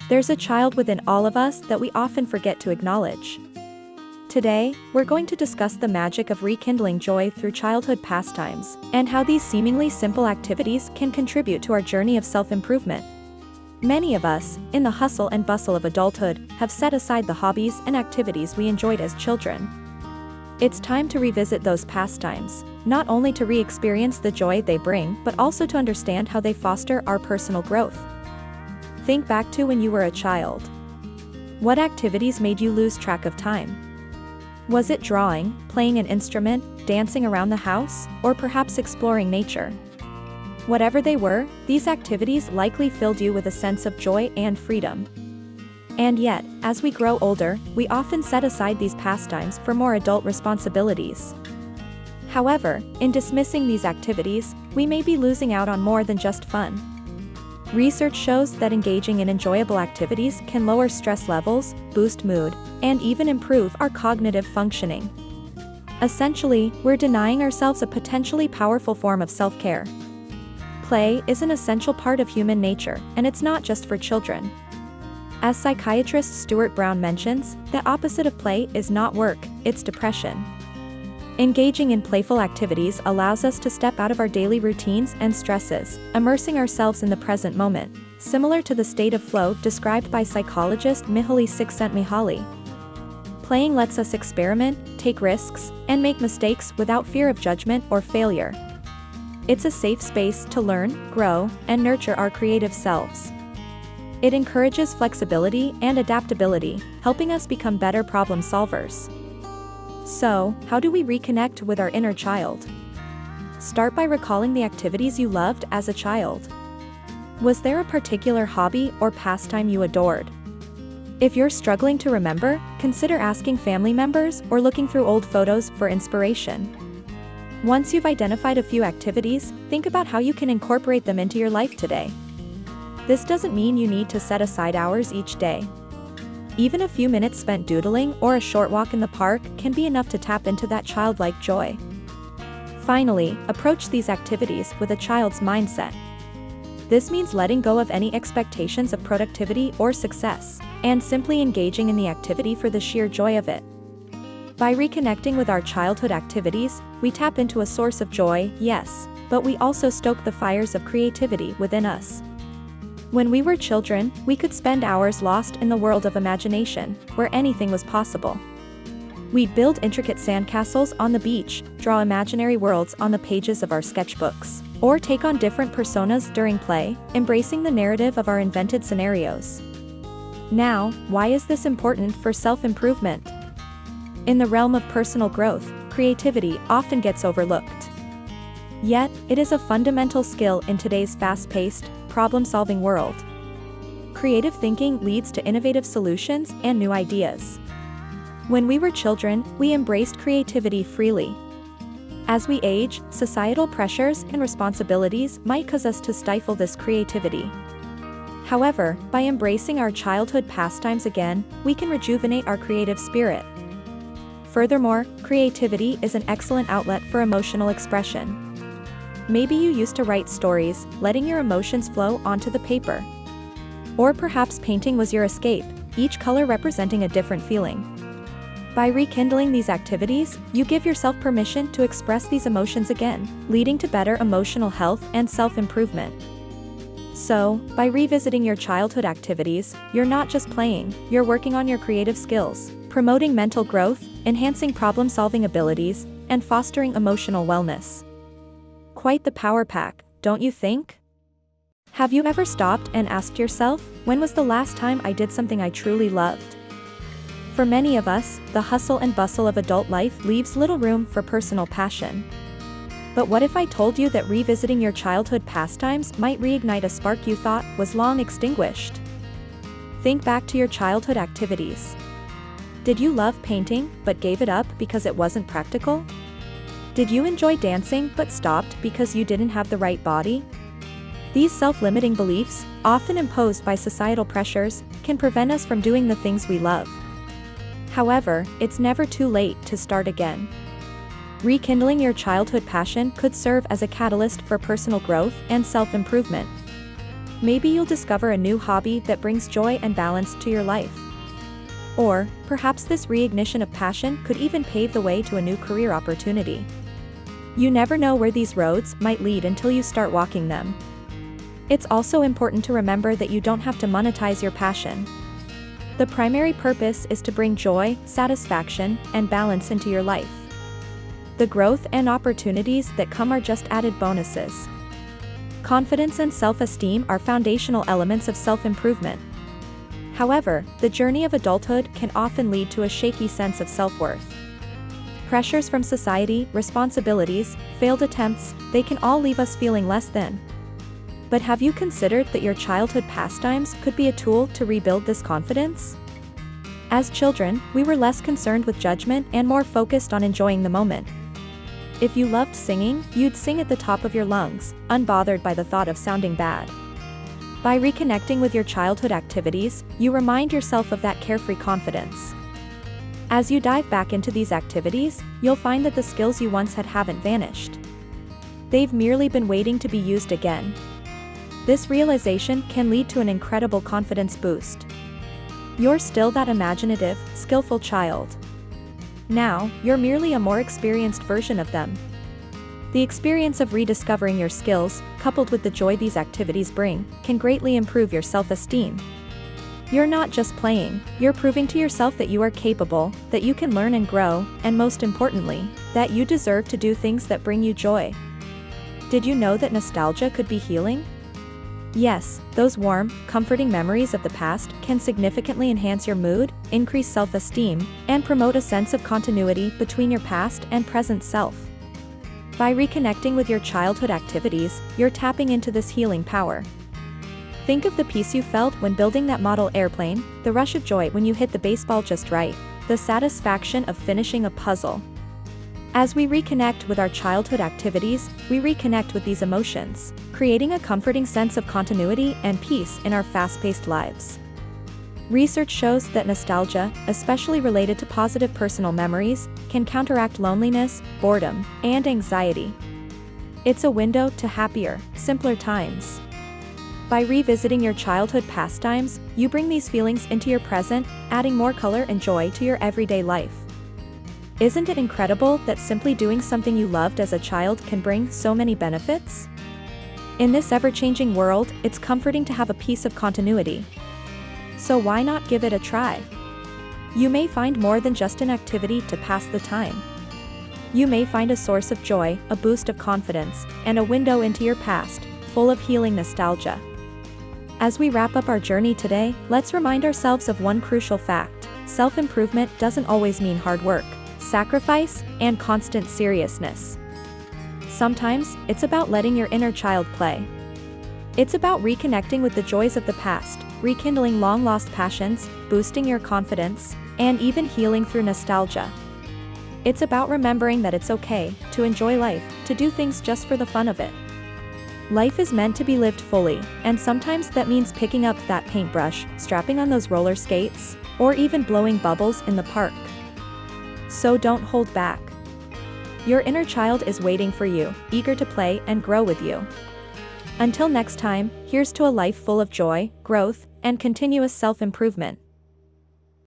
There's a child within all of us that we often forget to acknowledge. Today, we're going to discuss the magic of rekindling joy through childhood pastimes, and how these seemingly simple activities can contribute to our journey of self-improvement. Many of us, in the hustle and bustle of adulthood, have set aside the hobbies and activities we enjoyed as children. It's time to revisit those pastimes, not only to re-experience the joy they bring, but also to understand how they foster our personal growth. Think back to when you were a child. What activities made you lose track of time? Was it drawing, playing an instrument, dancing around the house, or perhaps exploring nature? Whatever they were, these activities likely filled you with a sense of joy and freedom. And yet, as we grow older, we often set aside these pastimes for more adult responsibilities. However, in dismissing these activities, we may be losing out on more than just fun. Research shows that engaging in enjoyable activities can lower stress levels, boost mood, and even improve our cognitive functioning. Essentially, we're denying ourselves a potentially powerful form of self-care. Play is an essential part of human nature, and it's not just for children. As psychiatrist Stuart Brown mentions, the opposite of play is not work, it's depression. Engaging in playful activities allows us to step out of our daily routines and stresses, immersing ourselves in the present moment, similar to the state of flow described by psychologist Mihaly Csikszentmihalyi. Playing lets us experiment, take risks, and make mistakes without fear of judgment or failure. It's a safe space to learn, grow, and nurture our creative selves. It encourages flexibility and adaptability, helping us become better problem solvers. So, how do we reconnect with our inner child? Start by recalling the activities you loved as a child. Was there a particular hobby or pastime you adored? If you're struggling to remember, consider asking family members or looking through old photos for inspiration. Once you've identified a few activities, think about how you can incorporate them into your life today. This doesn't mean you need to set aside hours each day. Even a few minutes spent doodling or a short walk in the park can be enough to tap into that childlike joy. Finally, approach these activities with a child's mindset. This means letting go of any expectations of productivity or success, and simply engaging in the activity for the sheer joy of it. By reconnecting with our childhood activities, we tap into a source of joy, yes, but we also stoke the fires of creativity within us. When we were children, we could spend hours lost in the world of imagination, where anything was possible. We'd build intricate sandcastles on the beach, draw imaginary worlds on the pages of our sketchbooks, or take on different personas during play, embracing the narrative of our invented scenarios. Now, why is this important for self-improvement? In the realm of personal growth, creativity often gets overlooked. Yet, it is a fundamental skill in today's fast-paced, problem-solving world. Creative thinking leads to innovative solutions and new ideas. When we were children, we embraced creativity freely. As we age, societal pressures and responsibilities might cause us to stifle this creativity. However, by embracing our childhood pastimes again, we can rejuvenate our creative spirit. Furthermore, creativity is an excellent outlet for emotional expression. Maybe you used to write stories, letting your emotions flow onto the paper. Or perhaps painting was your escape, each color representing a different feeling. By rekindling these activities, you give yourself permission to express these emotions again, leading to better emotional health and self-improvement. So, by revisiting your childhood activities, you're not just playing, you're working on your creative skills, promoting mental growth, enhancing problem-solving abilities, and fostering emotional wellness. Quite the power pack, don't you think? Have you ever stopped and asked yourself, when was the last time I did something I truly loved? For many of us, the hustle and bustle of adult life leaves little room for personal passion. But what if I told you that revisiting your childhood pastimes might reignite a spark you thought was long extinguished? Think back to your childhood activities. Did you love painting, but gave it up because it wasn't practical? Did you enjoy dancing but stopped because you didn't have the right body? These self-limiting beliefs, often imposed by societal pressures, can prevent us from doing the things we love. However, it's never too late to start again. Rekindling your childhood passion could serve as a catalyst for personal growth and self-improvement. Maybe you'll discover a new hobby that brings joy and balance to your life. Or, perhaps this reignition of passion could even pave the way to a new career opportunity. You never know where these roads might lead until you start walking them. It's also important to remember that you don't have to monetize your passion. The primary purpose is to bring joy, satisfaction, and balance into your life. The growth and opportunities that come are just added bonuses. Confidence and self-esteem are foundational elements of self-improvement. However, the journey of adulthood can often lead to a shaky sense of self-worth. Pressures from society, responsibilities, failed attempts, they can all leave us feeling less than. But have you considered that your childhood pastimes could be a tool to rebuild this confidence? As children, we were less concerned with judgment and more focused on enjoying the moment. If you loved singing, you'd sing at the top of your lungs, unbothered by the thought of sounding bad. By reconnecting with your childhood activities, you remind yourself of that carefree confidence. As you dive back into these activities, you'll find that the skills you once had haven't vanished. They've merely been waiting to be used again. This realization can lead to an incredible confidence boost. You're still that imaginative, skillful child. Now, you're merely a more experienced version of them. The experience of rediscovering your skills, coupled with the joy these activities bring, can greatly improve your self-esteem. You're not just playing, you're proving to yourself that you are capable, that you can learn and grow, and most importantly, that you deserve to do things that bring you joy. Did you know that nostalgia could be healing? Yes, those warm, comforting memories of the past can significantly enhance your mood, increase self-esteem, and promote a sense of continuity between your past and present self. By reconnecting with your childhood activities, you're tapping into this healing power. Think of the peace you felt when building that model airplane, the rush of joy when you hit the baseball just right, the satisfaction of finishing a puzzle. As we reconnect with our childhood activities, we reconnect with these emotions, creating a comforting sense of continuity and peace in our fast-paced lives. Research shows that nostalgia, especially related to positive personal memories, can counteract loneliness, boredom, and anxiety. It's a window to happier, simpler times. By revisiting your childhood pastimes, you bring these feelings into your present, adding more color and joy to your everyday life. Isn't it incredible that simply doing something you loved as a child can bring so many benefits? In this ever-changing world, it's comforting to have a piece of continuity. So why not give it a try? You may find more than just an activity to pass the time. You may find a source of joy, a boost of confidence, and a window into your past, full of healing nostalgia. As we wrap up our journey today, let's remind ourselves of one crucial fact: self-improvement doesn't always mean hard work, sacrifice, and constant seriousness. Sometimes, it's about letting your inner child play. It's about reconnecting with the joys of the past, rekindling long-lost passions, boosting your confidence, and even healing through nostalgia. It's about remembering that it's okay to enjoy life, to do things just for the fun of it. Life is meant to be lived fully, and sometimes that means picking up that paintbrush, strapping on those roller skates, or even blowing bubbles in the park. So don't hold back. Your inner child is waiting for you, eager to play and grow with you. Until next time, here's to a life full of joy, growth, and continuous self-improvement.